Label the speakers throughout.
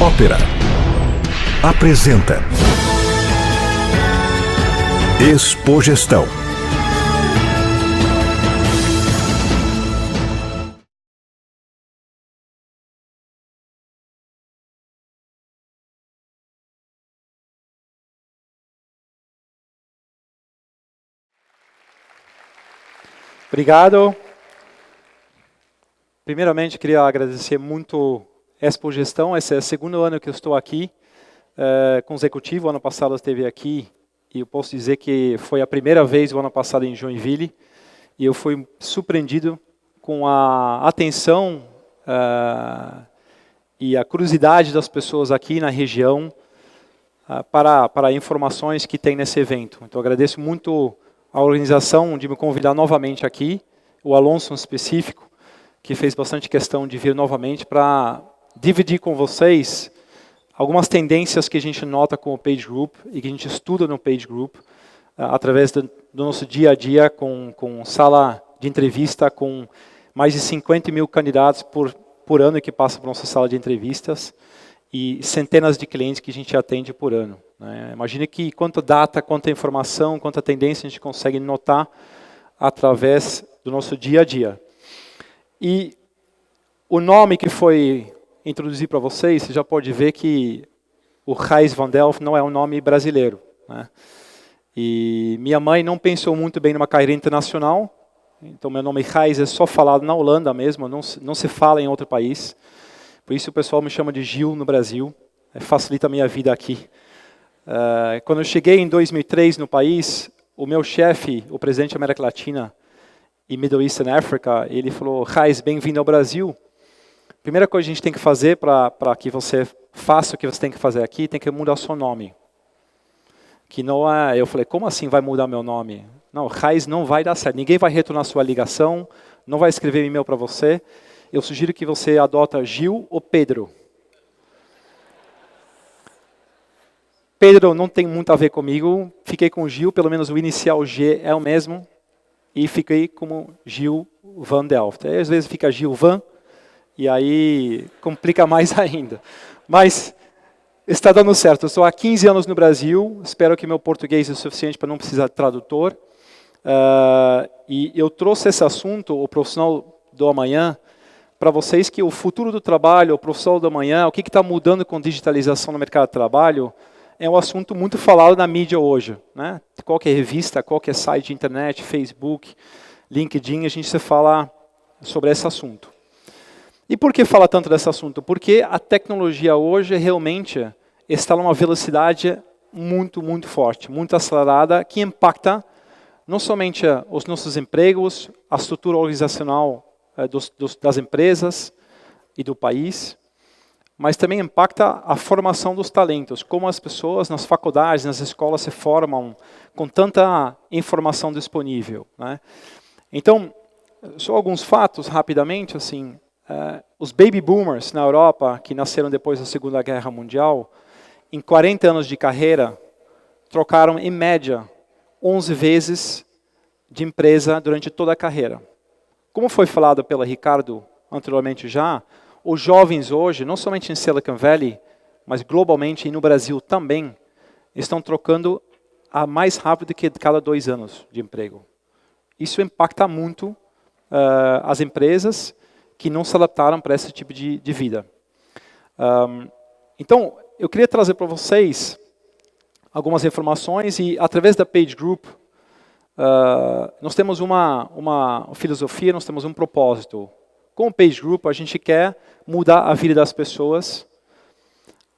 Speaker 1: Ópera apresenta Expogestão.
Speaker 2: Obrigado. Primeiramente, queria agradecer muito a Expogestão. Esse é o segundo ano que eu estou aqui com o executivo. O ano passado eu esteve aqui e eu posso dizer que foi a primeira vez o ano passado em Joinville. E eu fui surpreendido com a atenção e a curiosidade das pessoas aqui na região para informações que tem nesse evento. Então, eu agradeço muito a organização de me convidar novamente aqui, o Alonso em específico, que fez bastante questão de vir novamente para dividir com vocês algumas tendências que a gente nota com o PageGroup e que a gente estuda no PageGroup através do nosso dia a dia com sala de entrevista com mais de 50 mil candidatos por ano que passam por nossa sala de entrevistas e centenas de clientes que a gente atende por ano. Imagine que quanta data, quanta informação, quanta tendência a gente consegue notar através do nosso dia a dia. E o nome que foi introduzido para vocês, você já pode ver que o Gijs van Delft não é um nome brasileiro. E minha mãe não pensou muito bem numa carreira internacional, então meu nome Gijs é só falado na Holanda mesmo, não se fala em outro país. Por isso o pessoal me chama de Gil no Brasil, facilita a minha vida aqui. Quando eu cheguei em 2003 no país, o meu chefe, o presidente da América Latina e Middle East and Africa, ele falou: Gijs, bem-vindo ao Brasil. Primeira coisa que a gente tem que fazer para que você faça o que você tem que fazer aqui, tem que mudar o seu nome. Que não é, eu falei, como assim vai mudar meu nome? Não, Gijs não vai dar certo, ninguém vai retornar sua ligação, não vai escrever um e-mail para você. Eu sugiro que você adota Gil ou Pedro. Pedro não tem muito a ver comigo, fiquei com Gil, pelo menos o inicial G é o mesmo, e fiquei como Gil van Delft. Aí, às vezes fica Gil van, e aí complica mais ainda. Mas está dando certo, eu estou há 15 anos no Brasil, espero que meu português é suficiente para não precisar de tradutor. E eu trouxe esse assunto, o profissional do amanhã, para vocês que o futuro do trabalho, o profissional do amanhã, o que está mudando com digitalização no mercado de trabalho, é um assunto muito falado na mídia hoje. Qualquer revista, qualquer site de internet, Facebook, LinkedIn, a gente se fala sobre esse assunto. E por que fala tanto desse assunto? Porque a tecnologia hoje realmente está numa velocidade muito, muito forte, muito acelerada, que impacta não somente os nossos empregos, a estrutura organizacional das empresas e do país, mas também impacta a formação dos talentos, como as pessoas nas faculdades, nas escolas se formam com tanta informação disponível. Então, só alguns fatos rapidamente, assim, os baby boomers na Europa, que nasceram depois da Segunda Guerra Mundial, em 40 anos de carreira, trocaram em média 11 vezes de empresa durante toda a carreira. Como foi falado pelo Ricardo anteriormente já, os jovens hoje, não somente em Silicon Valley, mas globalmente e no Brasil também, estão trocando a mais rápido que cada 2 anos de emprego. Isso impacta muito as empresas que não se adaptaram para esse tipo de vida. Então, eu queria trazer para vocês algumas informações e, através da PageGroup, nós temos uma filosofia, nós temos um propósito. Com o PageGroup, a gente quer mudar a vida das pessoas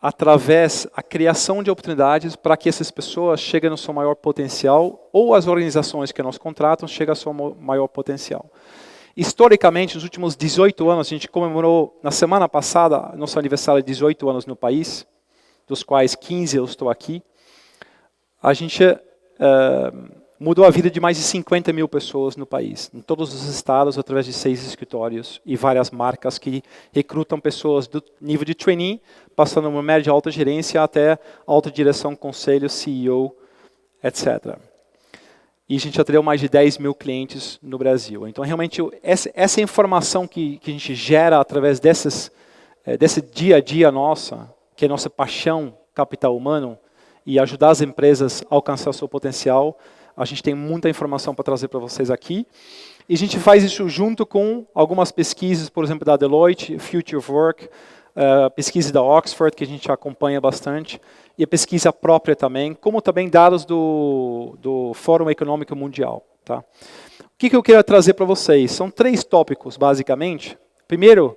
Speaker 2: através da criação de oportunidades para que essas pessoas cheguem no seu maior potencial ou as organizações que nos contratam cheguem ao seu maior potencial. Historicamente, nos últimos 18 anos, a gente comemorou, na semana passada, nosso aniversário de 18 anos no país, dos quais 15 eu estou aqui. A gente mudou a vida de mais de 50 mil pessoas no país, em todos os estados, através de 6 escritórios e várias marcas que recrutam pessoas do nível de trainee, passando uma média alta gerência até alta direção, conselho, CEO, etc. E a gente atendeu mais de 10 mil clientes no Brasil. Então, realmente, essa informação que a gente gera através desse dia a dia nossa, que é a nossa paixão, capital humano, e ajudar as empresas a alcançar o seu potencial. A gente tem muita informação para trazer para vocês aqui. E a gente faz isso junto com algumas pesquisas, por exemplo, da Deloitte, Future of Work, pesquisa da Oxford, que a gente acompanha bastante, e a pesquisa própria também, como também dados do Fórum Econômico Mundial. Tá? O que eu quero trazer para vocês? São 3 tópicos, basicamente. Primeiro,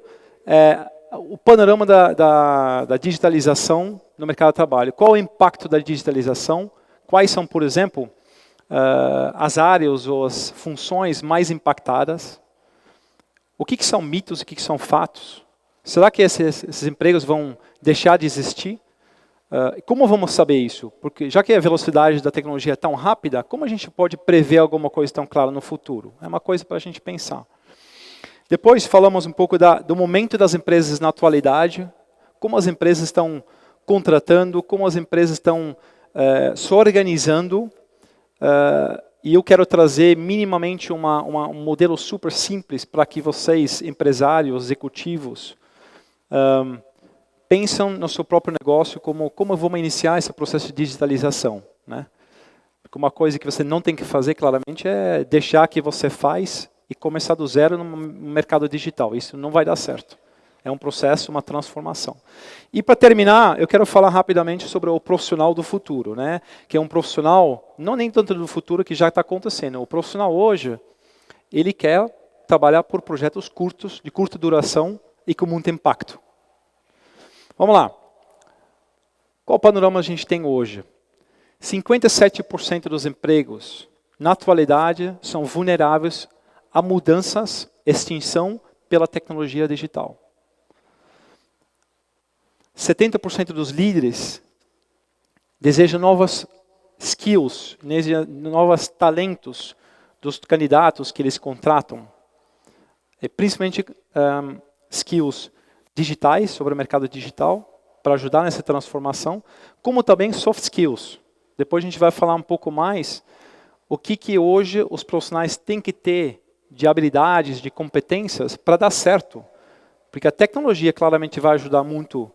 Speaker 2: o panorama da digitalização no mercado de trabalho. Qual é o impacto da digitalização? Quais são, por exemplo, as áreas ou as funções mais impactadas? O que são mitos e o que são fatos? Será que esses empregos vão deixar de existir? Como vamos saber isso? Porque já que a velocidade da tecnologia é tão rápida, como a gente pode prever alguma coisa tão clara no futuro? É uma coisa para a gente pensar. Depois falamos um pouco do momento das empresas na atualidade, como as empresas estão contratando, como as empresas estão se organizando. E eu quero trazer minimamente um modelo super simples para que vocês, empresários, executivos, pensam no seu próprio negócio como vamos iniciar esse processo de digitalização. Né? Porque uma coisa que você não tem que fazer, claramente, é deixar que você faz e começar do zero no mercado digital. Isso não vai dar certo. É um processo, uma transformação. E para terminar, eu quero falar rapidamente sobre o profissional do futuro, né? Que é um profissional, não nem tanto do futuro que já está acontecendo. O profissional hoje, ele quer trabalhar por projetos curtos, de curta duração e com muito impacto. Vamos lá. Qual panorama a gente tem hoje? 57% dos empregos, na atualidade, são vulneráveis a mudanças, extinção pela tecnologia digital. 70% dos líderes desejam novas skills, novos talentos dos candidatos que eles contratam. Principalmente skills digitais, sobre o mercado digital, para ajudar nessa transformação, como também soft skills. Depois a gente vai falar um pouco mais o que hoje os profissionais têm que ter de habilidades, de competências para dar certo. Porque a tecnologia claramente vai ajudar muito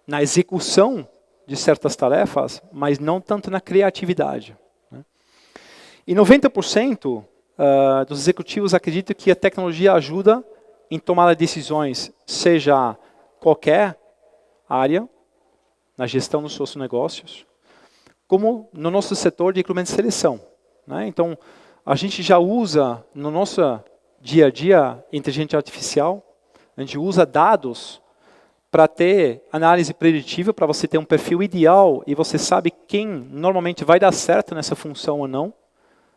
Speaker 2: na execução de certas tarefas, mas não tanto na criatividade. Né? E 90% dos executivos acreditam que a tecnologia ajuda em tomar decisões, seja qualquer área, na gestão dos seus negócios, como no nosso setor de recrutamento e seleção. Né? Então, a gente já usa no nosso dia a dia inteligência artificial, a gente usa dados para ter análise preditiva, para você ter um perfil ideal e você sabe quem normalmente vai dar certo nessa função ou não,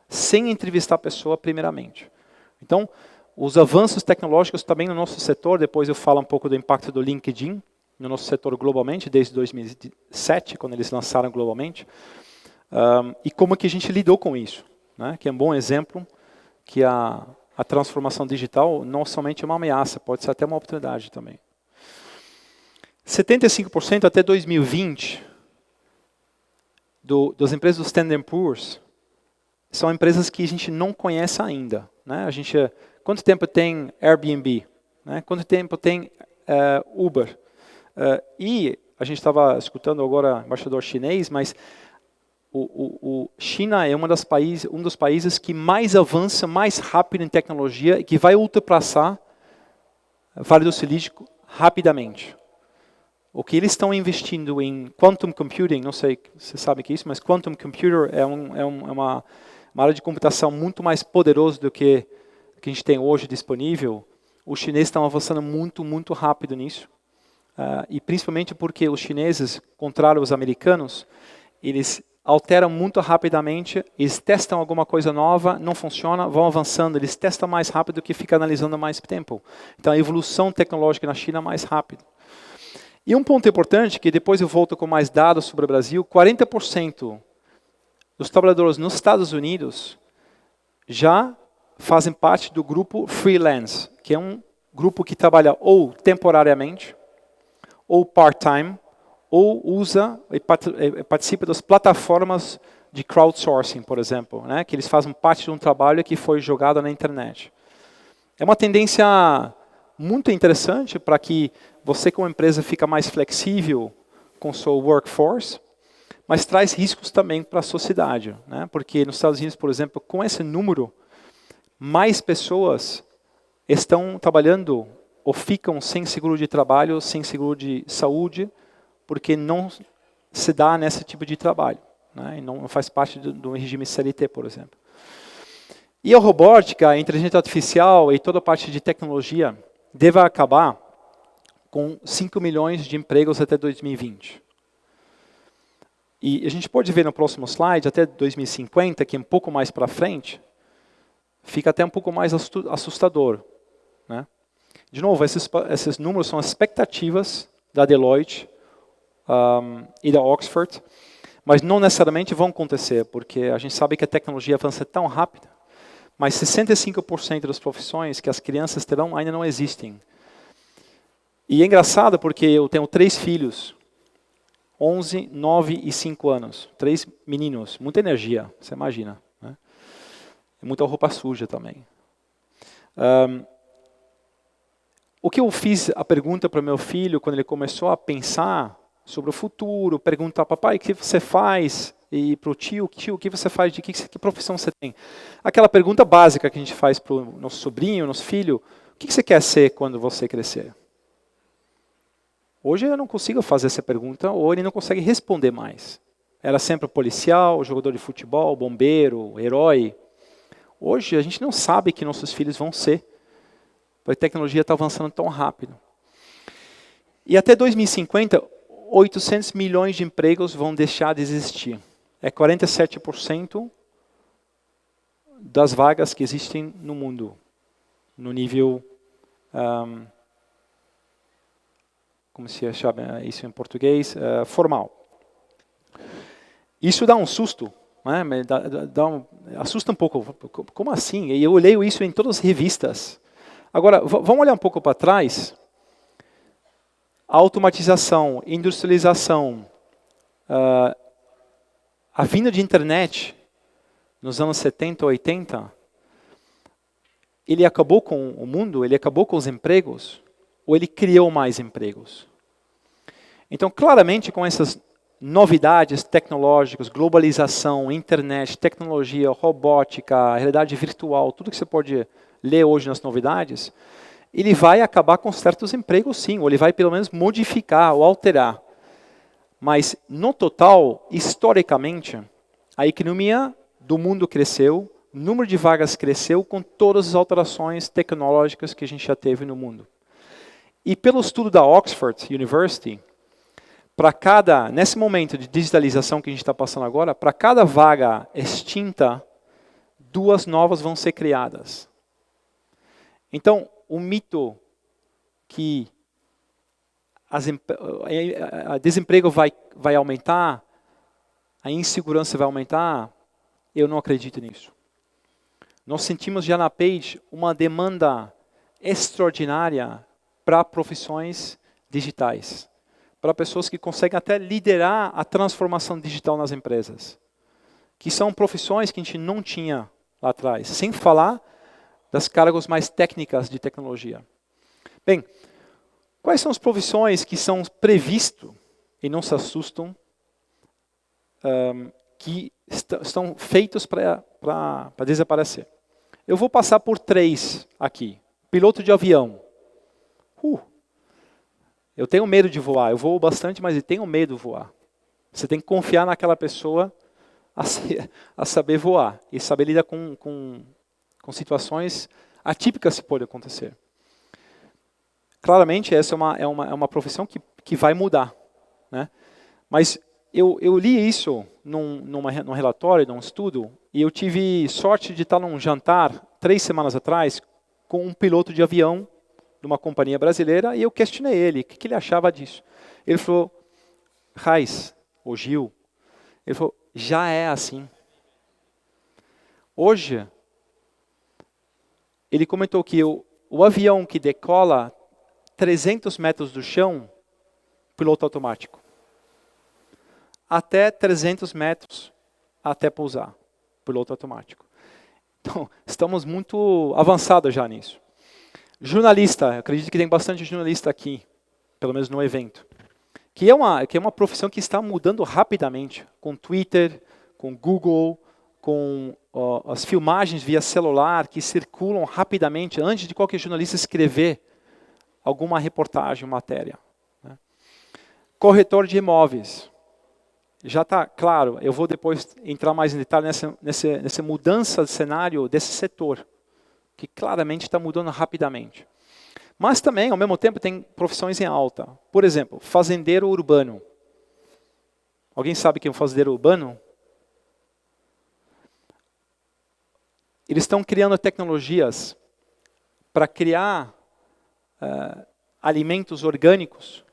Speaker 2: sem entrevistar a pessoa primeiramente. Então, os avanços tecnológicos também no nosso setor, depois eu falo um pouco do impacto do LinkedIn no nosso setor globalmente, desde 2007, quando eles lançaram globalmente, e como que a gente lidou com isso. Né? Que é um bom exemplo que a transformação digital não somente é uma ameaça, pode ser até uma oportunidade também. 75% até 2020 das empresas do Standard & Poor's são empresas que a gente não conhece ainda. Né? Quanto tempo tem Airbnb? Né? Quanto tempo tem Uber? E a gente estava escutando agora o embaixador chinês, mas China é um dos países que mais avança, mais rápido em tecnologia e que vai ultrapassar o Vale do Silício rapidamente. O que eles estão investindo em quantum computing, não sei se você sabe o que é isso, mas quantum computer é uma área de computação muito mais poderosa do que a gente tem hoje disponível. Os chineses estão avançando muito, muito rápido nisso. E principalmente porque os chineses, contrário aos americanos, eles alteram muito rapidamente, eles testam alguma coisa nova, não funciona, vão avançando, eles testam mais rápido do que ficar analisando mais tempo. Então a evolução tecnológica na China é mais rápida. E um ponto importante, que depois eu volto com mais dados sobre o Brasil, 40% dos trabalhadores nos Estados Unidos já fazem parte do grupo freelance, que é um grupo que trabalha ou temporariamente, ou part-time, ou usa e participa das plataformas de crowdsourcing, por exemplo, né? Que eles fazem parte de um trabalho que foi jogado na internet. É uma tendência muito interessante para que você, como empresa, fica mais flexível com sua workforce, mas traz riscos também para a sociedade, né? Porque nos Estados Unidos, por exemplo, com esse número, mais pessoas estão trabalhando ou ficam sem seguro de trabalho, sem seguro de saúde, porque não se dá nesse tipo de trabalho, né? E não faz parte do regime CLT, por exemplo. E a robótica, a inteligência artificial e toda a parte de tecnologia deve acabar com 5 milhões de empregos até 2020. E a gente pode ver no próximo slide, até 2050, que é um pouco mais para frente, fica até um pouco mais assustador, né? De novo, esses números são expectativas da Deloitte e da Oxford, mas não necessariamente vão acontecer, porque a gente sabe que a tecnologia avança tão rápido, mas 65% das profissões que as crianças terão ainda não existem. E é engraçado porque eu tenho 3 filhos, 11, 9 e 5 anos. 3 meninos, muita energia, você imagina, né? E muita roupa suja também. O que eu fiz a pergunta para meu filho quando ele começou a pensar sobre o futuro, perguntar, papai, o que você faz? E para o tio, o que você faz? Que profissão você tem? Aquela pergunta básica que a gente faz para o nosso sobrinho, nosso filho, o que você quer ser quando você crescer? Hoje eu não consigo fazer essa pergunta, ou ele não consegue responder mais. Era sempre policial, jogador de futebol, bombeiro, herói. Hoje a gente não sabe que nossos filhos vão ser, porque a tecnologia está avançando tão rápido. E até 2050, 800 milhões de empregos vão deixar de existir. É 47% das vagas que existem no mundo, no nível... como se chama isso em português, formal. Isso dá um susto, né? Assusta um pouco. Como assim? E eu leio isso em todas as revistas. Agora, vamos olhar um pouco para trás. A automatização, industrialização, a vinda de internet nos anos 70, 80, ele acabou com o mundo, ele acabou com os empregos, ou ele criou mais empregos? Então, claramente, com essas novidades tecnológicas, globalização, internet, tecnologia, robótica, realidade virtual, tudo que você pode ler hoje nas novidades, ele vai acabar com certos empregos, sim, ou ele vai pelo menos modificar ou alterar. Mas, no total, historicamente, a economia do mundo cresceu, o número de vagas cresceu com todas as alterações tecnológicas que a gente já teve no mundo. E pelo estudo da Oxford University, nesse momento de digitalização que a gente está passando agora, para cada vaga extinta, 2 novas vão ser criadas. Então, o mito que o desemprego vai aumentar, a insegurança vai aumentar, eu não acredito nisso. Nós sentimos já na Page uma demanda extraordinária para profissões digitais, para pessoas que conseguem até liderar a transformação digital nas empresas, que são profissões que a gente não tinha lá atrás, sem falar das cargos mais técnicas de tecnologia. Bem, quais são as profissões que são previstas, e não se assustam, que estão feitos para desaparecer? Eu vou passar por 3 aqui. Piloto de avião. Eu tenho medo de voar. Eu voo bastante, mas eu tenho medo de voar. Você tem que confiar naquela pessoa a saber voar e saber lidar com situações atípicas que podem acontecer. Claramente, essa é uma profissão que vai mudar, né? Mas eu li isso num relatório, num estudo, e eu tive sorte de estar num jantar 3 semanas atrás com um piloto de avião de uma companhia brasileira, e eu questionei ele, o que ele achava disso. Ele falou, Raiz, ou Gil, ele falou, já é assim. Hoje, ele comentou que o avião que decola 300 metros do chão, piloto automático. Até 300 metros, até pousar, piloto automático. Então, estamos muito avançados já nisso. Jornalista, eu acredito que tem bastante jornalista aqui, pelo menos no evento. O que é uma profissão que está mudando rapidamente, com Twitter, com Google, com as filmagens via celular que circulam rapidamente antes de qualquer jornalista escrever alguma reportagem, matéria. Né? Corretor de imóveis. Já está claro, eu vou depois entrar mais em detalhe nessa mudança de cenário desse setor, que claramente está mudando rapidamente. Mas também, ao mesmo tempo, tem profissões em alta. Por exemplo, fazendeiro urbano. Alguém sabe quem é um fazendeiro urbano? Eles estão criando tecnologias para criar alimentos orgânicos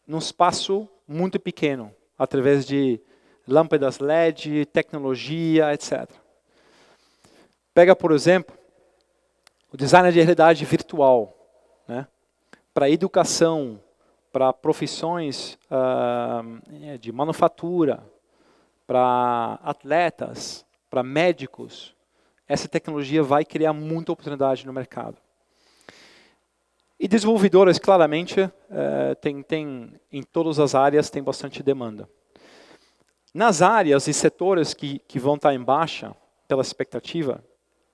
Speaker 2: num espaço muito pequeno, através de lâmpadas LED, tecnologia, etc. Pega, por exemplo, o design de realidade virtual, né? Para educação, para profissões de manufatura, para atletas, para médicos. Essa tecnologia vai criar muita oportunidade no mercado. E desenvolvedores, claramente, em todas as áreas tem bastante demanda. Nas áreas e setores que vão estar em baixa, pela expectativa,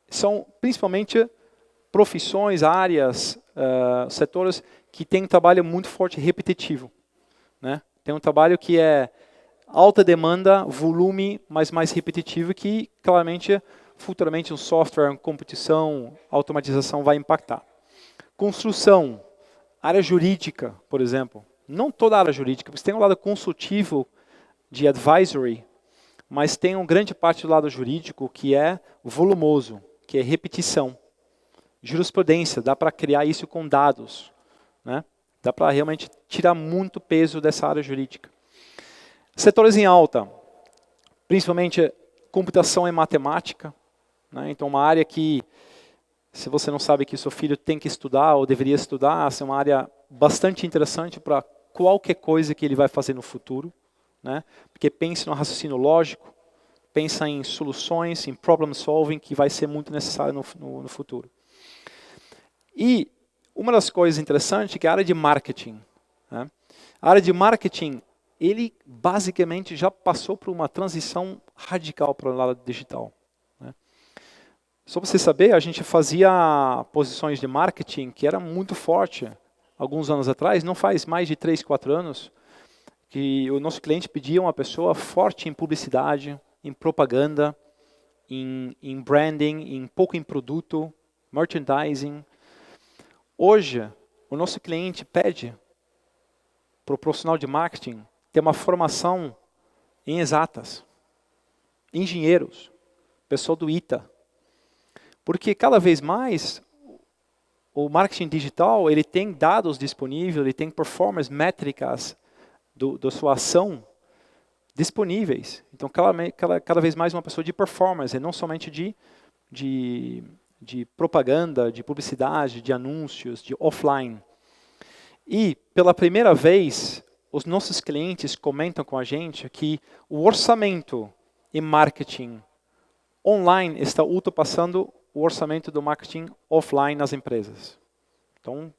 Speaker 2: são principalmente profissões, áreas, setores que têm um trabalho muito forte e repetitivo. Né? Tem um trabalho que é alta demanda, volume, mas mais repetitivo, que claramente, futuramente, um software, competição, automatização vai impactar. Construção, área jurídica, por exemplo. Não toda a área jurídica, porque tem um lado consultivo de advisory, mas tem uma grande parte do lado jurídico que é volumoso, que é repetição. Jurisprudência, dá para criar isso com dados. Né? Dá para realmente tirar muito peso dessa área jurídica. Setores em alta, principalmente computação e matemática. Né? Então, uma área que, se você não sabe que seu filho tem que estudar ou deveria estudar, é uma área bastante interessante para qualquer coisa que ele vai fazer no futuro. Né? Porque pensa no raciocínio lógico, pensa em soluções, em problem solving, que vai ser muito necessário no futuro. E uma das coisas interessantes é que a área de marketing. Né? A área de marketing, ele basicamente já passou por uma transição radical para o lado digital. Né? Só para você saber, a gente fazia posições de marketing que era muito forte alguns anos atrás, não faz mais de 3, 4 anos, que o nosso cliente pedia uma pessoa forte em publicidade, em propaganda, em branding, pouco em produto, merchandising. Hoje, o nosso cliente pede para o profissional de marketing ter uma formação em exatas, engenheiros, pessoal do ITA. Porque cada vez mais o marketing digital ele tem dados disponíveis, ele tem performance métricas da sua ação disponíveis. Então, cada vez mais uma pessoa de performance, e não somente de propaganda, de publicidade, de anúncios, de offline. E, pela primeira vez, os nossos clientes comentam com a gente que o orçamento em marketing online está ultrapassando o orçamento do marketing offline nas empresas. Então,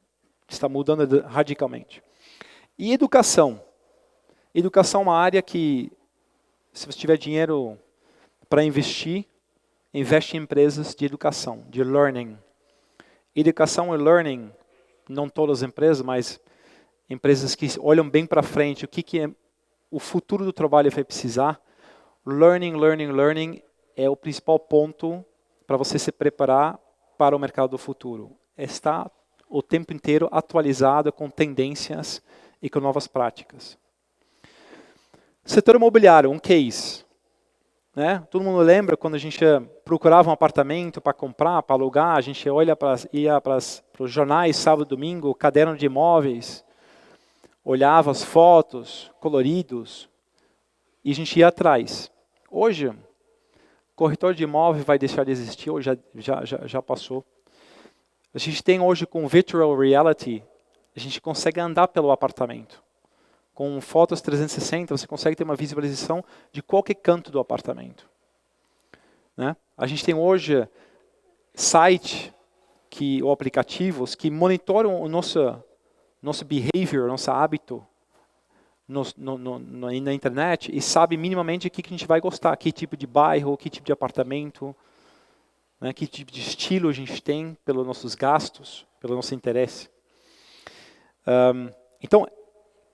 Speaker 2: está mudando radicalmente. E educação. Educação é uma área que, se você tiver dinheiro para investir, investe em empresas de educação, de learning. Educação e learning, não todas as empresas, mas empresas que olham bem para frente, o que é o futuro do trabalho vai precisar. Learning é o principal ponto para você se preparar para o mercado do futuro. Está o tempo inteiro atualizado com tendências e com novas práticas. Setor imobiliário, um case. Né? Todo mundo lembra quando a gente procurava um apartamento para comprar, para alugar, a gente ia para os jornais sábado e domingo, caderno de imóveis, olhava as fotos, coloridos, e a gente ia atrás. Hoje, corretor de imóvel vai deixar de existir, ou já passou. A gente tem hoje com virtual reality, a gente consegue andar pelo apartamento. Com fotos 360, você consegue ter uma visualização de qualquer canto do apartamento. Né? A gente tem hoje sites ou aplicativos que monitoram o nosso behavior, nosso hábito na internet e sabe minimamente o que a gente vai gostar, que tipo de bairro, que tipo de apartamento, né, que tipo de estilo a gente tem pelos nossos gastos, pelo nosso interesse. Então,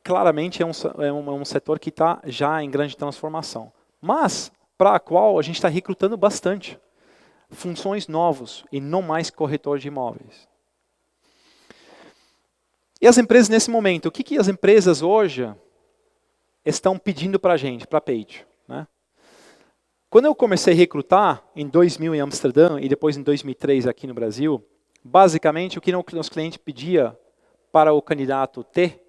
Speaker 2: claramente é um setor que está já em grande transformação, mas para a qual a gente está recrutando bastante funções novas e não mais corretor de imóveis. E as empresas nesse momento, o que as empresas hoje estão pedindo para a gente, para a Page, né? Quando eu comecei a recrutar, em 2000 em Amsterdã e depois em 2003 aqui no Brasil, basicamente o que o nosso cliente pedia para o candidato ter,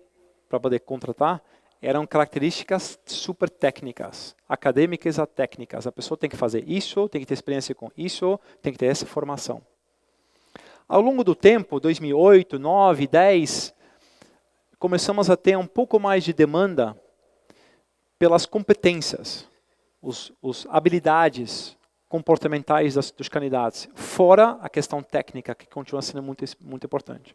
Speaker 2: para poder contratar, eram características super técnicas, acadêmicas a técnicas. A pessoa tem que fazer isso, tem que ter experiência com isso, tem que ter essa formação. Ao longo do tempo, 2008, 2009, 2010, começamos a ter um pouco mais de demanda pelas competências, as habilidades comportamentais dos candidatos, fora a questão técnica, que continua sendo muito importante.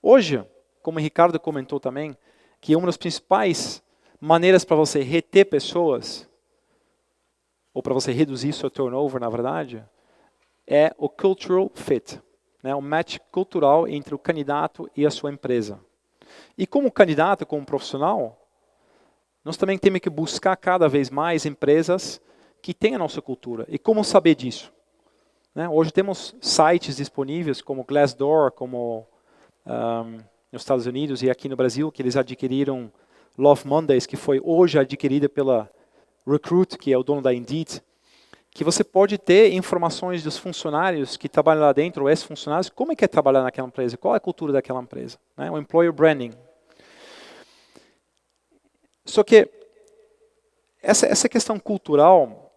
Speaker 2: Hoje, como o Ricardo comentou também, que uma das principais maneiras para você reter pessoas, ou para você reduzir seu turnover, na verdade, é o cultural fit, né? O match cultural entre o candidato e a sua empresa. E como candidato, como profissional, nós também temos que buscar cada vez mais empresas que têm a nossa cultura. E como saber disso? Né? Hoje temos sites disponíveis como Glassdoor, como nos Estados Unidos e aqui no Brasil, que eles adquiriram Love Mondays, que foi hoje adquirida pela Recruit, que é o dono da Indeed, que você pode ter informações dos funcionários que trabalham lá dentro, ou ex-funcionários, como é que é trabalhar naquela empresa, qual é a cultura daquela empresa, né? O employer branding. Só que essa questão cultural,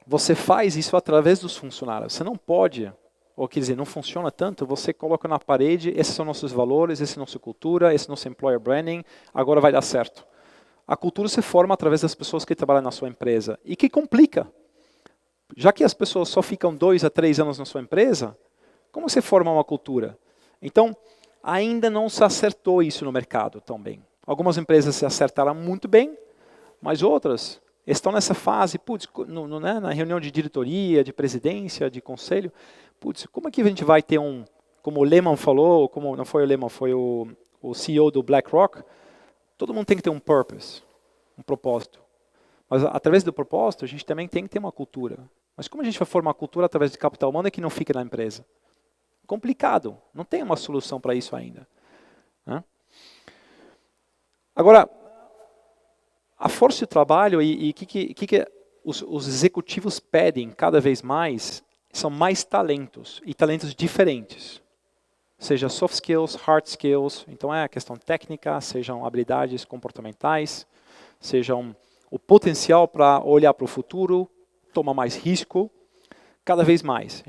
Speaker 2: você faz isso através dos funcionários. Você não pode, ou quer dizer, não funciona tanto, você coloca na parede, esses são nossos valores, essa é a nossa cultura, esse é o nosso employer branding, agora vai dar certo. A cultura se forma através das pessoas que trabalham na sua empresa. E que complica. Já que as pessoas só ficam 2 a 3 anos na sua empresa, como você forma uma cultura? Então, ainda não se acertou isso no mercado tão bem. Algumas empresas se acertaram muito bem, mas outras estão nessa fase, putz, né, na reunião de diretoria, de presidência, de conselho, putz, como é que a gente vai ter como o Lehman falou, como não foi o Lehman, foi o CEO do BlackRock, todo mundo tem que ter um purpose, um propósito. Mas através do propósito, a gente também tem que ter uma cultura. Mas como a gente vai formar a cultura através de capital humano que não fica na empresa? Complicado, não tem uma solução para isso ainda. Né? Agora, a força de trabalho e o que os executivos pedem cada vez mais são mais talentos, e talentos diferentes. Seja soft skills, hard skills, então é a questão técnica, sejam habilidades comportamentais, sejam o potencial para olhar para o futuro, tomar mais risco, cada vez mais.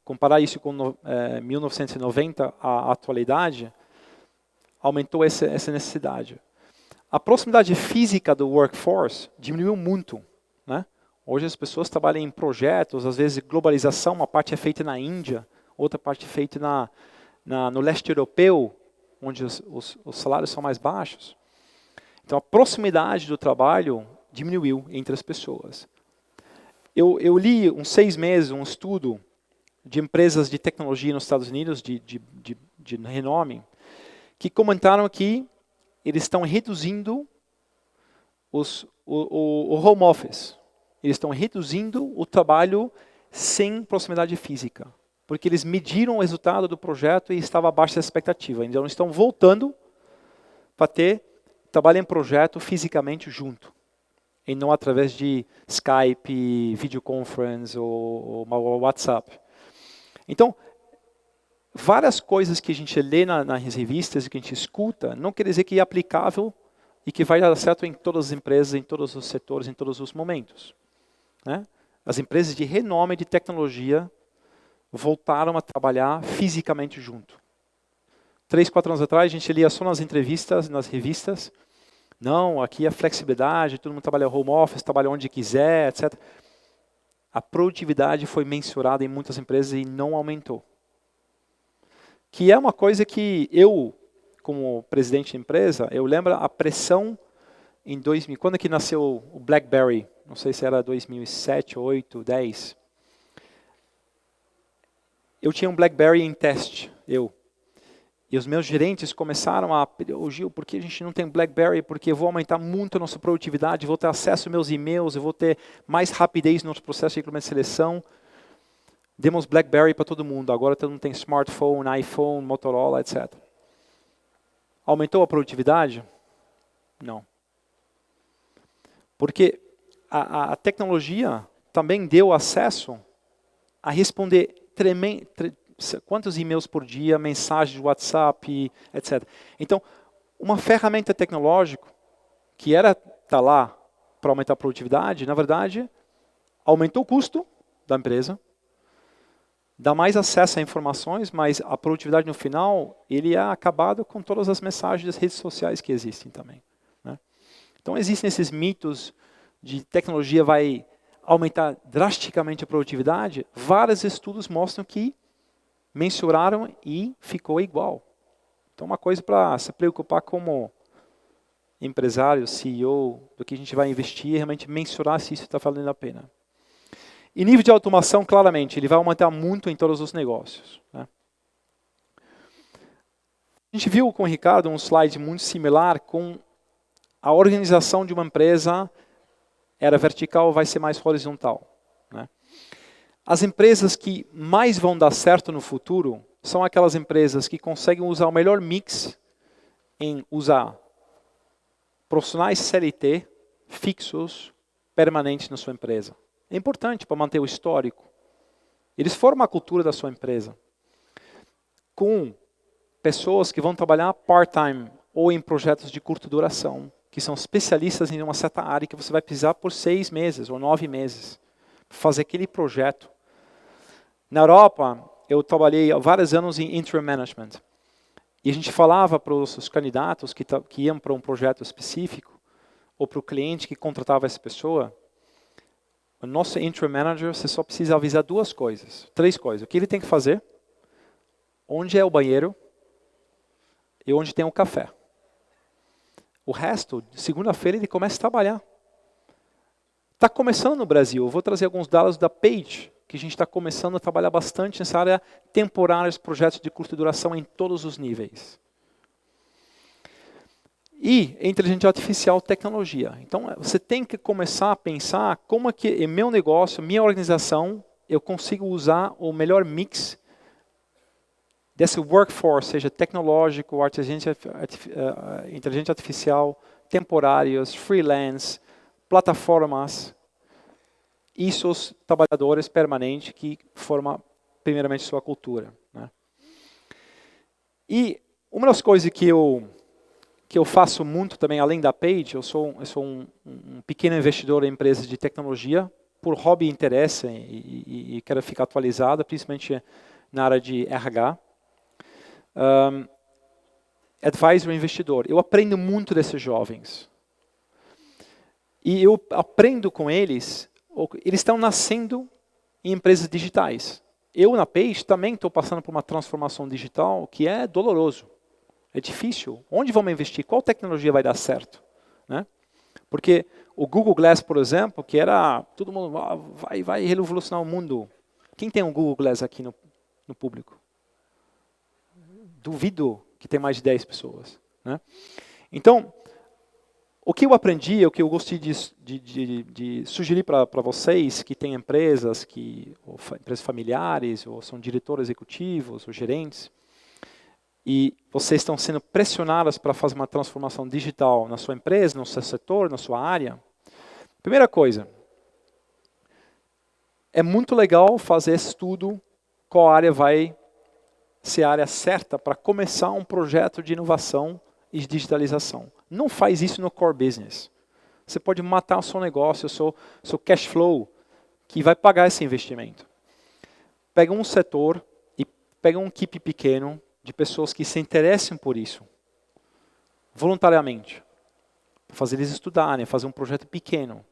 Speaker 2: Comparar isso com 1990, a atualidade, aumentou essa necessidade. A proximidade física do workforce diminuiu muito. Né? Hoje as pessoas trabalham em projetos, às vezes globalização, uma parte é feita na Índia, outra parte é feita no leste europeu, onde os salários são mais baixos. Então a proximidade do trabalho diminuiu entre as pessoas. Eu li uns 6 meses um estudo de empresas de tecnologia nos Estados Unidos, de renome, que comentaram que eles estão reduzindo o home office. Eles estão reduzindo o trabalho sem proximidade física. Porque eles mediram o resultado do projeto e estava abaixo da expectativa. Então, eles estão voltando para ter trabalho em projeto fisicamente junto. E não através de Skype, videoconference ou WhatsApp. Então, várias coisas que a gente lê nas revistas e que a gente escuta, não quer dizer que é aplicável e que vai dar certo em todas as empresas, em todos os setores, em todos os momentos. Né? As empresas de renome de tecnologia voltaram a trabalhar fisicamente junto. 3, 4 anos atrás, a gente lia só nas entrevistas, nas revistas, não, aqui é flexibilidade, todo mundo trabalha home office, trabalha onde quiser, etc. A produtividade foi mensurada em muitas empresas e não aumentou. Que é uma coisa que eu, como presidente da empresa, eu lembro a pressão em 2000, quando que nasceu o BlackBerry? Não sei se era 2007, 2008, 2010. Eu tinha um BlackBerry em teste, E os meus gerentes começaram a pedir, Gil, por que a gente não tem BlackBerry? Porque eu vou aumentar muito a nossa produtividade, vou ter acesso aos meus e-mails, eu vou ter mais rapidez no nosso processo de recrutamento e seleção. Demos BlackBerry para todo mundo, agora todo mundo tem smartphone, iPhone, Motorola, etc. Aumentou a produtividade? Não. Porque a tecnologia também deu acesso a responder quantos e-mails por dia, mensagens de WhatsApp, etc. Então, uma ferramenta tecnológica que tá lá para aumentar a produtividade, na verdade, aumentou o custo da empresa, dá mais acesso a informações, mas a produtividade no final, ele é acabado com todas as mensagens das redes sociais que existem também. Né? Então, existem esses mitos de tecnologia vai aumentar drasticamente a produtividade. Vários estudos mostram que mensuraram e ficou igual. Então, uma coisa para se preocupar como empresário, CEO, do que a gente vai investir, é realmente mensurar se isso está valendo a pena. E nível de automação, claramente, ele vai aumentar muito em todos os negócios. Né? A gente viu com o Ricardo um slide muito similar com a organização de uma empresa, era vertical, vai ser mais horizontal. Né? As empresas que mais vão dar certo no futuro são aquelas empresas que conseguem usar o melhor mix em usar profissionais CLT, fixos, permanentes na sua empresa. É importante para manter o histórico. Eles formam a cultura da sua empresa. Com pessoas que vão trabalhar part-time ou em projetos de curta duração, que são especialistas em uma certa área que você vai precisar por 6 meses ou 9 meses. Para fazer aquele projeto. Na Europa, eu trabalhei há vários anos em interim management. E a gente falava para os candidatos que iam para um projeto específico, ou para o cliente que contratava essa pessoa, o nosso interim manager, você só precisa avisar 3 coisas. O que ele tem que fazer, onde é o banheiro e onde tem o café. O resto, segunda-feira, ele começa a trabalhar. Está começando no Brasil. Eu vou trazer alguns dados da Page, que a gente está começando a trabalhar bastante nessa área temporária, os projetos de curta duração em todos os níveis. E inteligência artificial, tecnologia. Então, você tem que começar a pensar como é que em meu negócio, minha organização, eu consigo usar o melhor mix desse workforce, seja tecnológico, inteligência artificial, temporários, freelance, plataformas, e seus trabalhadores permanentes que formam primeiramente sua cultura. Né? E uma das coisas que eu faço muito também, além da Page, eu sou um pequeno investidor em empresas de tecnologia, por hobby e interesse, e quero ficar atualizado, principalmente na área de RH. Advisor investidor. Eu aprendo muito desses jovens. E eu aprendo com eles, eles estão nascendo em empresas digitais. Eu, na Page, também estou passando por uma transformação digital que é doloroso. É difícil. Onde vamos investir? Qual tecnologia vai dar certo? Né? Porque o Google Glass, por exemplo, que era todo mundo vai revolucionar o mundo. Quem tem um Google Glass aqui no público? Duvido que tem mais de 10 pessoas. Né? Então, o que eu aprendi, o que eu gostei de sugerir para vocês que têm empresas, empresas familiares, ou são diretores executivos, ou gerentes, e vocês estão sendo pressionados para fazer uma transformação digital na sua empresa, no seu setor, na sua área. Primeira coisa, é muito legal fazer estudo qual área vai ser a área certa para começar um projeto de inovação e de digitalização. Não faz isso no core business. Você pode matar o seu negócio, o seu cash flow, que vai pagar esse investimento. Pega um setor e pega um equipe pequeno de pessoas que se interessem por isso, voluntariamente, para fazer eles estudarem, fazer um projeto pequeno.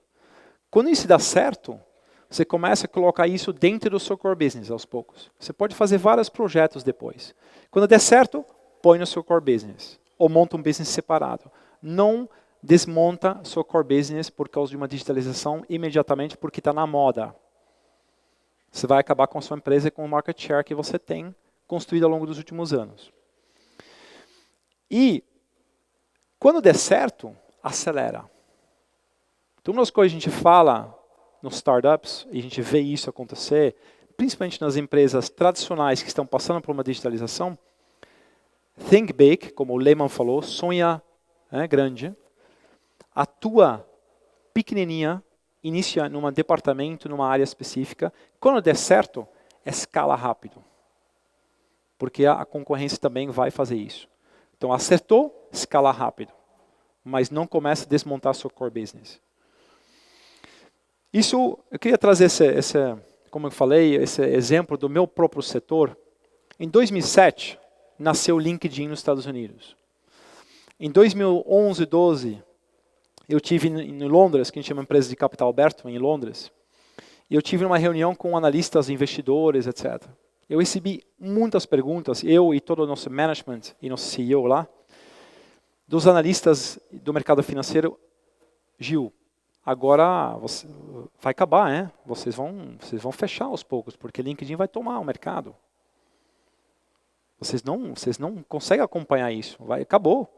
Speaker 2: Quando isso dá certo, você começa a colocar isso dentro do seu core business aos poucos. Você pode fazer vários projetos depois. Quando der certo, põe no seu core business. Ou monta um business separado. Não desmonta seu core business por causa de uma digitalização imediatamente porque está na moda. Você vai acabar com a sua empresa e com o market share que você tem construído ao longo dos últimos anos. E, quando der certo, acelera. Então, uma das coisas que a gente fala nos startups, e a gente vê isso acontecer, principalmente nas empresas tradicionais que estão passando por uma digitalização, think big, como o Lehman falou, sonha grande, atua pequenininha, inicia num departamento, numa área específica. Quando der certo, escala rápido. Porque a concorrência também vai fazer isso. Então, acertou, escala rápido. Mas não começa a desmontar seu core business. Isso, eu queria trazer como eu falei, esse exemplo do meu próprio setor. Em 2007, nasceu o LinkedIn nos Estados Unidos. Em 2011, 12, eu tive em Londres, que a gente chama de empresa de capital aberto, em Londres, e eu tive uma reunião com analistas, investidores, etc. Eu recebi muitas perguntas, eu e todo o nosso management e nosso CEO lá, dos analistas do mercado financeiro. Gil, agora vai acabar, né? Vocês vão fechar aos poucos, porque LinkedIn vai tomar o mercado. Vocês não conseguem acompanhar isso, acabou.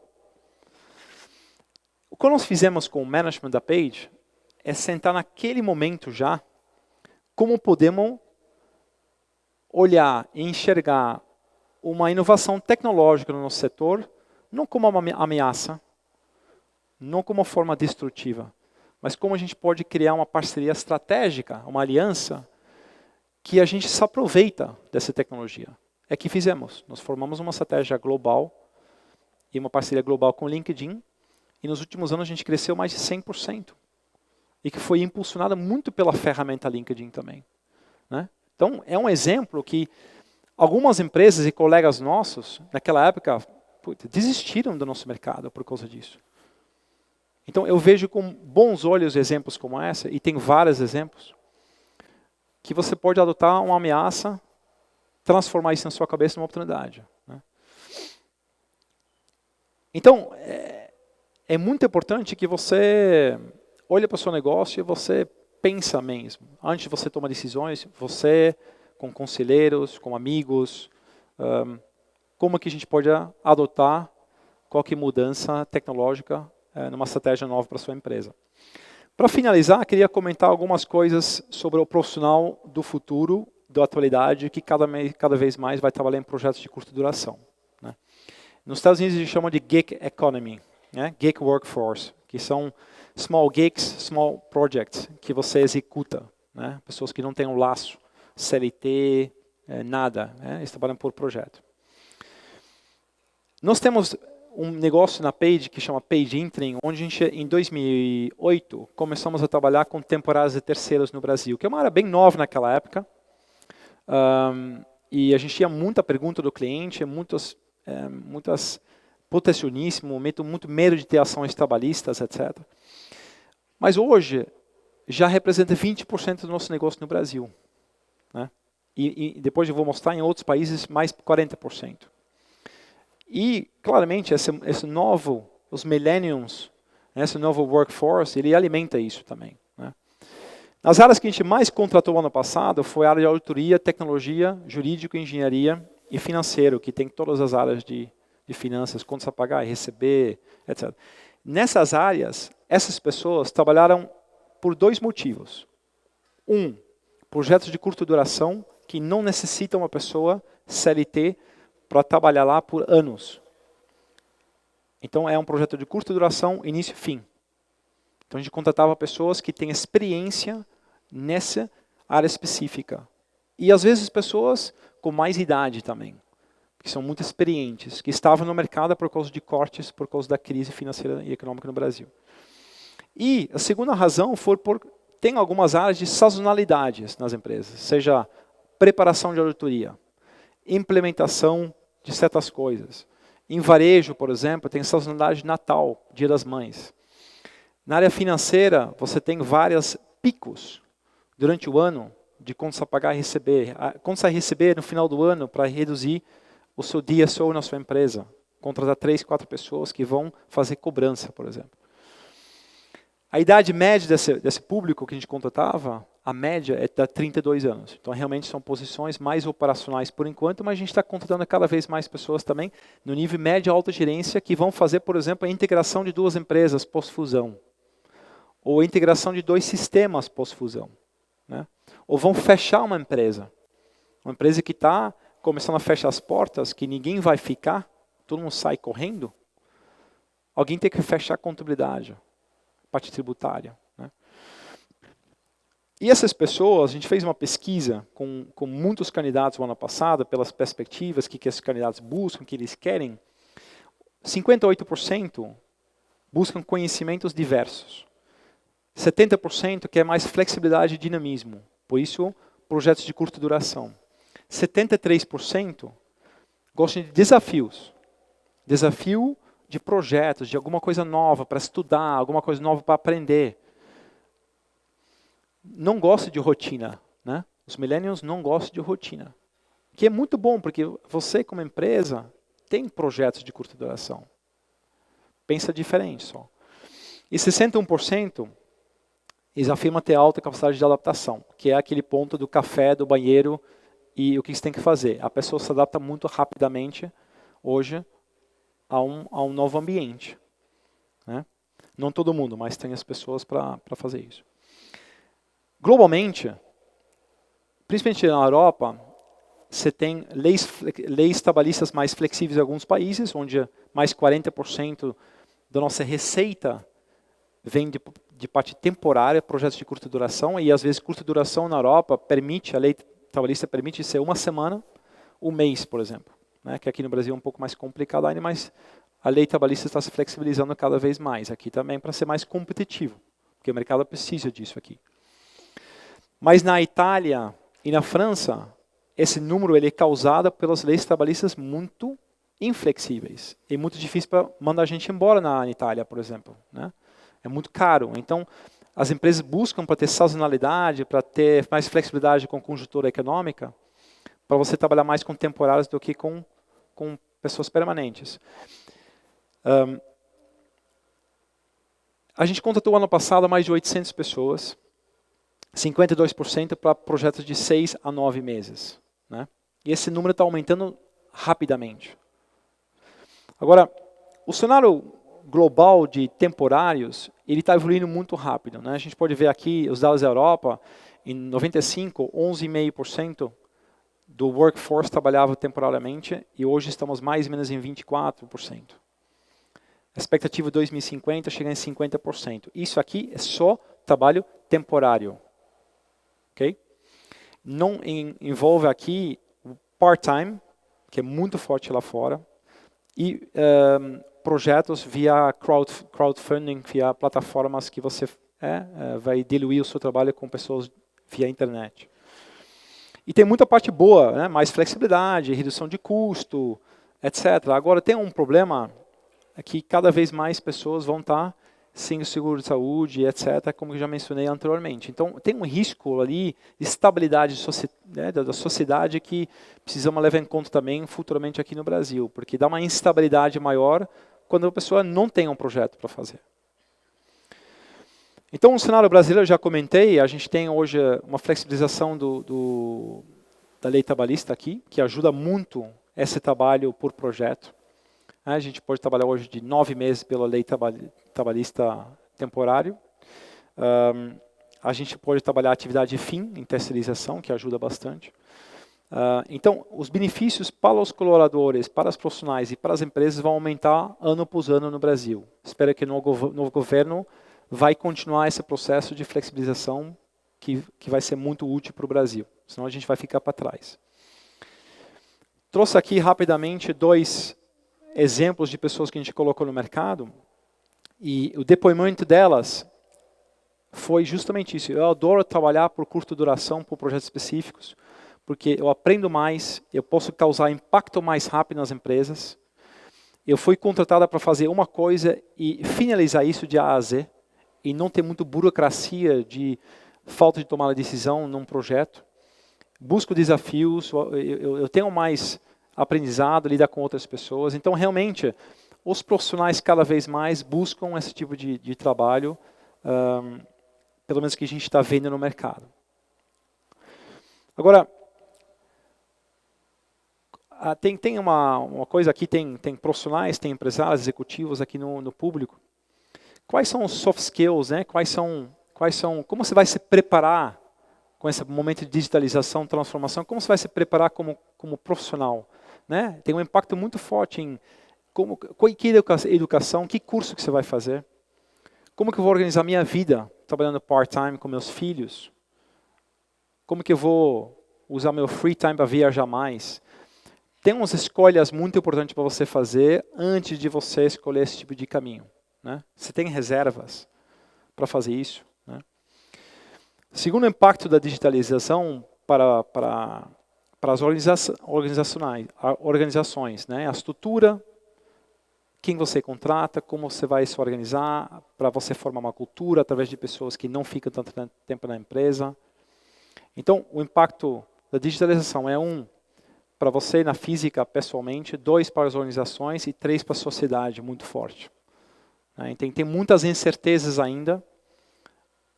Speaker 2: O que nós fizemos com o management da Page é sentar naquele momento já como podemos olhar e enxergar uma inovação tecnológica no nosso setor, não como uma ameaça, não como uma forma destrutiva, mas como a gente pode criar uma parceria estratégica, uma aliança, que a gente se aproveita dessa tecnologia. É que fizemos. Nós formamos uma estratégia global e uma parceria global com o LinkedIn, e nos últimos anos a gente cresceu mais de 100%. E que foi impulsionada muito pela ferramenta LinkedIn também. Né? Então, é um exemplo que algumas empresas e colegas nossos, naquela época, desistiram do nosso mercado por causa disso. Então, eu vejo com bons olhos exemplos como essa, e tem vários exemplos, que você pode adotar uma ameaça, transformar isso na sua cabeça numa oportunidade. Né? Então, é muito importante que você olhe para o seu negócio e você pensa mesmo. Antes de você tomar decisões, você, com conselheiros, com amigos, como que a gente pode adotar qualquer mudança tecnológica numa estratégia nova para a sua empresa. Para finalizar, queria comentar algumas coisas sobre o profissional do futuro, da atualidade, que cada vez mais vai trabalhar em projetos de curta duração. Né? Nos Estados Unidos, a gente chama de gig economy, né? Gig workforce, que são small gigs, small projects, que você executa. Né? Pessoas que não têm um laço, CLT, nada, né? Eles trabalham por projeto. Nós temos um negócio na Page que chama Page Interim, onde a gente, em 2008, começamos a trabalhar com temporadas de terceiros no Brasil, que é uma área bem nova naquela época. E a gente tinha muita pergunta do cliente, muitas protecionismo, muito medo de ter ações trabalhistas, etc. Mas hoje, já representa 20% do nosso negócio no Brasil. Né? E depois eu vou mostrar em outros países mais 40%. E, claramente, esse novo, os millennials, esse novo workforce, ele alimenta isso também. Né? As áreas que a gente mais contratou ano passado foi a área de auditoria, tecnologia, jurídico, engenharia e financeiro, que tem todas as áreas de finanças, contas a pagar, receber, etc. Nessas áreas, essas pessoas trabalharam por dois motivos. Um, projetos de curta duração, que não necessitam uma pessoa CLT para trabalhar lá por anos. Então, é um projeto de curta duração, início e fim. Então, a gente contratava pessoas que têm experiência nessa área específica. E, às vezes, pessoas com mais idade também, que são muito experientes, que estavam no mercado por causa de cortes, por causa da crise financeira e econômica no Brasil. E a segunda razão foi tem algumas áreas de sazonalidades nas empresas, seja preparação de auditoria, implementação de certas coisas. Em varejo, por exemplo, tem sazonalidade de Natal, Dia das Mães. Na área financeira, você tem vários picos durante o ano de contas a pagar e receber. Contas a receber no final do ano para reduzir o seu DSO na sua empresa. Contratar 3, 4 pessoas que vão fazer cobrança, por exemplo. A idade média desse público que a gente contratava, a média é de 32 anos. Então, realmente são posições mais operacionais por enquanto, mas a gente está contratando cada vez mais pessoas também no nível médio e alta gerência que vão fazer, por exemplo, a integração de 2 empresas pós-fusão. Ou a integração de 2 sistemas pós-fusão. Né? Ou vão fechar uma empresa. Uma empresa que está começando a fechar as portas, que ninguém vai ficar, todo mundo sai correndo. Alguém tem que fechar a contabilidade, a parte tributária. Né? E essas pessoas, a gente fez uma pesquisa com muitos candidatos no ano passado, pelas perspectivas que esses candidatos buscam, que eles querem. 58% buscam conhecimentos diversos. 70% quer mais flexibilidade e dinamismo. Por isso, projetos de curta duração. 73% gostam de desafios. Desafio de projetos, de alguma coisa nova para estudar, alguma coisa nova para aprender. Não gosta de rotina. Né? Os millennials não gostam de rotina. Que é muito bom, porque você, como empresa, tem projetos de curta duração. Pensa diferente só. E 61%, eles afirmam ter alta capacidade de adaptação, que é aquele ponto do café, do banheiro e o que você tem que fazer. A pessoa se adapta muito rapidamente, hoje, a um novo ambiente. Né? Não todo mundo, mas tem as pessoas para fazer isso. Globalmente, principalmente na Europa, você tem leis trabalhistas mais flexíveis em alguns países, onde mais 40% da nossa receita vem de parte temporária, projetos de curta duração, e às vezes curta duração na Europa permite, a lei trabalhista permite ser 1 semana, 1 mês, por exemplo. Né? Que aqui no Brasil é um pouco mais complicado ainda, mas a lei trabalhista está se flexibilizando cada vez mais aqui também para ser mais competitivo, porque o mercado precisa disso aqui. Mas na Itália e na França, esse número ele é causado pelas leis trabalhistas muito inflexíveis. É muito difícil para mandar a gente embora na Itália, por exemplo. Né? É muito caro. Então, as empresas buscam para ter sazonalidade, para ter mais flexibilidade com conjuntura econômica, para você trabalhar mais com temporários do que com pessoas permanentes. A gente contratou ano passado mais de 800 pessoas, 52% para projetos de 6 a 9 meses. Né? E esse número está aumentando rapidamente. Agora, o cenário global de temporários, ele está evoluindo muito rápido. Né? A gente pode ver aqui os dados da Europa, em 95, 11,5% do workforce trabalhava temporariamente, e hoje estamos mais ou menos em 24%. A expectativa de 2050 chega em 50%. Isso aqui é só trabalho temporário. Okay? Não envolve aqui o part-time, que é muito forte lá fora, e projetos via crowdfunding, via plataformas que você vai diluir o seu trabalho com pessoas via internet. E tem muita parte boa, né? Mais flexibilidade, redução de custo, etc. Agora tem um problema que cada vez mais pessoas vão estar sem o seguro de saúde, etc., como eu já mencionei anteriormente. Então, tem um risco ali de estabilidade da sociedade que precisamos levar em conta também futuramente aqui no Brasil, porque dá uma instabilidade maior quando a pessoa não tem um projeto para fazer. Então, o cenário brasileiro, eu já comentei, a gente tem hoje uma flexibilização da lei trabalhista aqui, que ajuda muito esse trabalho por projeto. A gente pode trabalhar hoje de 9 meses pela lei trabalhista temporário. A gente pode trabalhar atividade fim em terceirização, que ajuda bastante. Então, os benefícios para os colaboradores, para os profissionais e para as empresas vão aumentar ano após ano no Brasil. Espero que o novo governo vai continuar esse processo de flexibilização que vai ser muito útil para o Brasil. Senão a gente vai ficar para trás. Trouxe aqui rapidamente 2 exemplos de pessoas que a gente colocou no mercado, e o depoimento delas foi justamente isso. Eu adoro trabalhar por curta duração, por projetos específicos, porque eu aprendo mais, eu posso causar impacto mais rápido nas empresas. Eu fui contratada para fazer uma coisa e finalizar isso de A a Z, e não ter muito burocracia de falta de tomar a decisão num projeto. Busco desafios, eu tenho mais aprendizado, lidar com outras pessoas. Então, realmente, os profissionais cada vez mais buscam esse tipo de trabalho pelo menos que a gente está vendo no mercado. Agora, tem uma coisa aqui, tem profissionais, tem empresários, executivos aqui no público. Quais são os soft skills, né? Como você vai se preparar com esse momento de digitalização, transformação? Como você vai se preparar como profissional? Né? Tem um impacto muito forte em que educação, que curso que você vai fazer. Como que eu vou organizar minha vida trabalhando part-time com meus filhos? Como que eu vou usar meu free time para viajar mais? Tem umas escolhas muito importantes para você fazer antes de você escolher esse tipo de caminho. Né? Você tem reservas para fazer isso. Né? Segundo impacto da digitalização para as organizações, né? A estrutura, quem você contrata, como você vai se organizar, para você formar uma cultura através de pessoas que não ficam tanto tempo na empresa. Então, o impacto da digitalização é para você na física, pessoalmente, 2 para as organizações e 3 para a sociedade, muito forte. Então, tem muitas incertezas ainda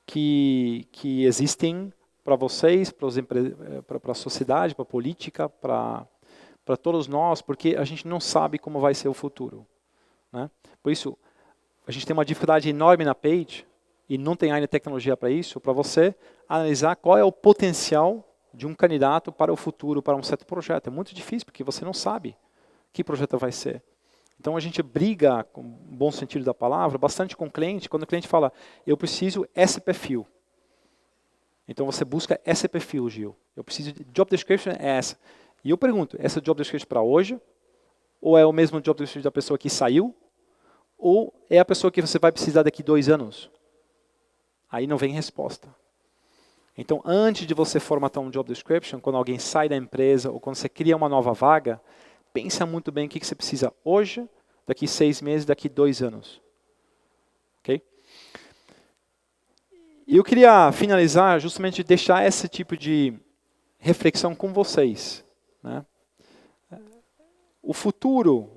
Speaker 2: que existem para vocês, para a sociedade, para a política, para todos nós, porque a gente não sabe como vai ser o futuro. Né? Por isso, a gente tem uma dificuldade enorme na Page, e não tem ainda tecnologia para isso, para você analisar qual é o potencial de um candidato para o futuro, para um certo projeto. É muito difícil, porque você não sabe que projeto vai ser. Então a gente briga, com um bom sentido da palavra, bastante com o cliente, quando o cliente fala, eu preciso esse perfil. Então você busca esse perfil, Gil. Eu preciso de job description é essa. E eu pergunto, essa job description para hoje? Ou é o mesmo job description da pessoa que saiu? Ou é a pessoa que você vai precisar daqui 2 anos? Aí não vem resposta. Então, antes de você formatar um job description, quando alguém sai da empresa ou quando você cria uma nova vaga, pensa muito bem o que você precisa hoje, daqui 6 meses, daqui 2 anos. Ok? E eu queria finalizar justamente deixar esse tipo de reflexão com vocês. Né? O futuro,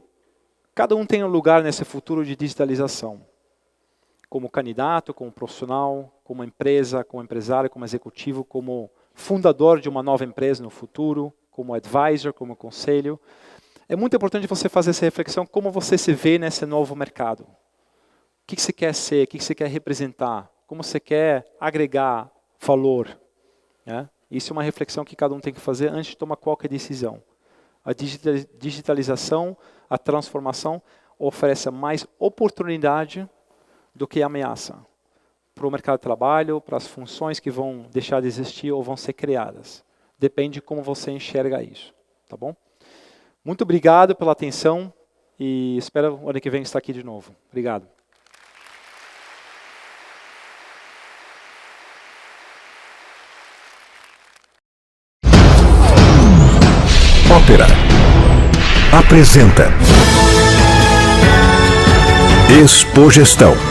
Speaker 2: cada um tem um lugar nesse futuro de digitalização. Como candidato, como profissional, como empresa, como empresário, como executivo, como fundador de uma nova empresa no futuro, como advisor, como conselho. É muito importante você fazer essa reflexão, como você se vê nesse novo mercado. O que você quer ser, o que você quer representar, como você quer agregar valor. Né? Isso é uma reflexão que cada um tem que fazer antes de tomar qualquer decisão. A digitalização, a transformação, oferece mais oportunidade do que ameaça para o mercado de trabalho, para as funções que vão deixar de existir ou vão ser criadas. Depende de como você enxerga isso. Tá bom? Muito obrigado pela atenção e espero o ano que vem estar aqui de novo. Obrigado.
Speaker 1: Ópera apresenta Expogestão.